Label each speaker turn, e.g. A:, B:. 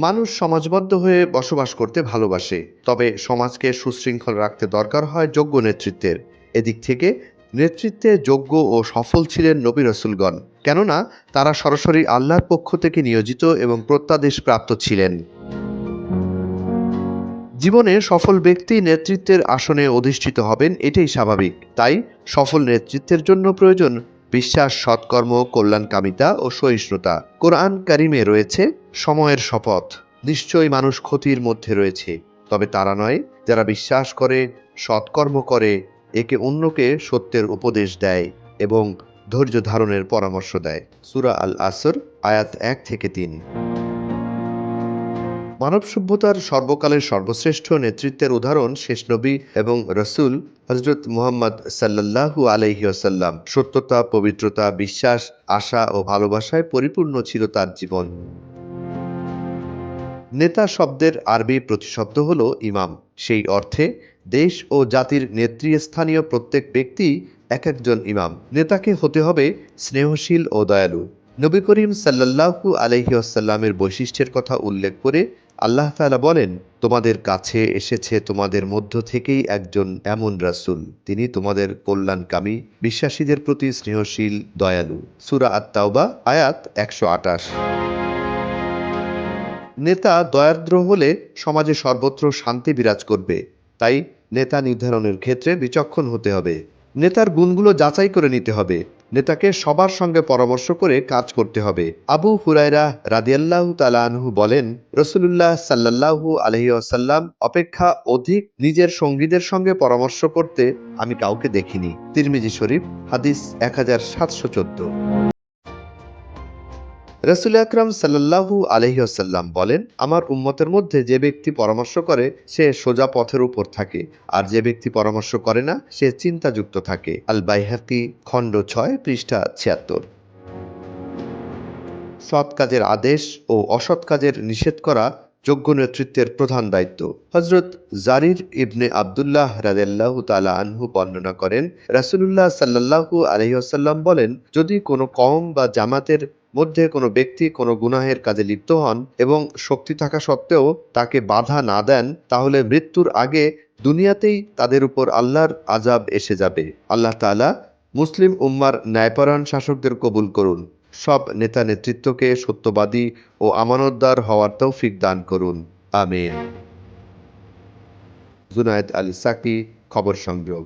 A: মানুষ সমাজবদ্ধ হয়ে বসবাস করতে ভালোবাসে, তবে সমাজকে সুশৃঙ্খল রাখতে দরকার হয় যোগ্য নেতৃত্বের। এদিক থেকে নেতৃত্বে যোগ্য ও সফল ছিলেন নবী রাসূলগণ, কেননা তারা সরাসরি আল্লাহর পক্ষ থেকে নিয়োজিত এবং প্রত্যাদেশপ্রাপ্ত ছিলেন। জীবনে সফল ব্যক্তি নেতৃত্বের আসনে অধিষ্ঠিত হবেন, এটাই স্বাভাবিক। তাই সফল নেতৃত্বের জন্য প্রয়োজন বিশ্বাস, সৎকর্ম, কল্যাণকামিতা ও সহিষ্ণুতা। কোরআন কারিমে রয়েছে সময়ের শপথ, নিশ্চয়ই মানুষ ক্ষতির মধ্যে রয়েছে, তবে তারা নয় যারা বিশ্বাস করে, সৎকর্ম করে, একে অন্যকে সত্যের উপদেশ দেয় এবং ধৈর্য ধারণের পরামর্শ দেয়। সূরা আল আসর আয়াত 1-3। মানব সভ্যতার সর্বকালের সর্বশ্রেষ্ঠ নেতৃত্বের উদাহরণ শেষ নবী এবং রসূল হযরত মুহাম্মদ সাল্লাল্লাহু আলাইহি ওয়াসাল্লাম। সত্যতা, পবিত্রতা, বিশ্বাস, আশা ও ভালোবাসায় পরিপূর্ণ ছিল তার জীবন। নেতা শব্দের আরবি প্রতিশব্দ হল ইমাম। সেই অর্থে দেশ ও জাতির নেতৃস্থানীয় প্রত্যেক ব্যক্তি এক একজন ইমাম। নেতাকে হতে হবে স্নেহশীল ও দয়ালু। নবী করিম সাল্লাল্লাহু আলাইহি ওয়াসাল্লামের বৈশিষ্ট্যের কথা উল্লেখ করে আল্লাহ তাআলা বলেন, তোমাদের কাছে এসেছে তোমাদের মধ্য থেকেই একজন এমন রাসূল, তিনি তোমাদের কল্যাণকামী, বিশ্বাসীদের প্রতি স্নেহশীল, দয়ালু। সূরা আত-তাওবা আয়াত 128। নেতা দয়ার্দ্র হলে সমাজে সর্বত্র শান্তি বিরাজ করবে। তাই নেতা নির্ধারণের ক্ষেত্রে বিচক্ষণ হতে হবে। নেতার গুণগুলো যাচাই করে নিতে হবে। নেতাকে সবার সঙ্গে পরামর্শ করে কাজ করতে হবে। আবু হুরায়রা রাদিয়াল্লাহু তাআলা আনহু বলেন, রাসূলুল্লাহ সাল্লাল্লাহু আলাইহি ওয়াসাল্লাম অপেক্ষা অধিক নিজের সঙ্গীদের সঙ্গে পরামর্শ করতে আমি কাউকে দেখিনি। তিরমিজি শরীফ হাদিস 1714। রাসূল আকরাম সাল্লাল্লাহু আলাইহি ওয়াসাল্লাম বলেন, আমার উম্মতের মধ্যে যে ব্যক্তি পরামর্শ করে সে সোজা পথের উপর থাকে, আর যে ব্যক্তি পরামর্শ করে না সে চিন্তাযুক্ত থাকে। আল বাইহাকি খণ্ড 6 পৃষ্ঠা 76। সৎ কাজের আদেশ ও অসৎ কাজের নিষেধ করা যোগ্য নেতৃত্বের প্রধান দায়িত্ব। হযরত জারির ইবনে আব্দুল্লাহ রাদিয়াল্লাহু তাআলা আনহু বর্ণনা করেন, রাসূলুল্লাহ সাল্লাল্লাহু আলাইহি ওয়াসাল্লাম বলেন, যদি কোনো কওম বা জামাতের মধ্যে কোনো ব্যক্তি কোনো গুনাহের কাজে লিপ্ত হন এবং শক্তি থাকা সত্ত্বেও তাকে বাধা না দেন, তাহলে মৃত্যুর আগে দুনিয়াতেই তাদের উপর আল্লাহর আযাব এসে যাবে। আল্লাহ তাআলা মুসলিম উম্মার ন্যায়পরায়ণ শাসকদের কবুল করুন। সব নেতা নেতৃত্বকে সত্যবাদী ও আমানতদার হওয়ার তৌফিক দান করুন। আমিন। জুনায়েদ আলী সাকি, খবর সংযোগ।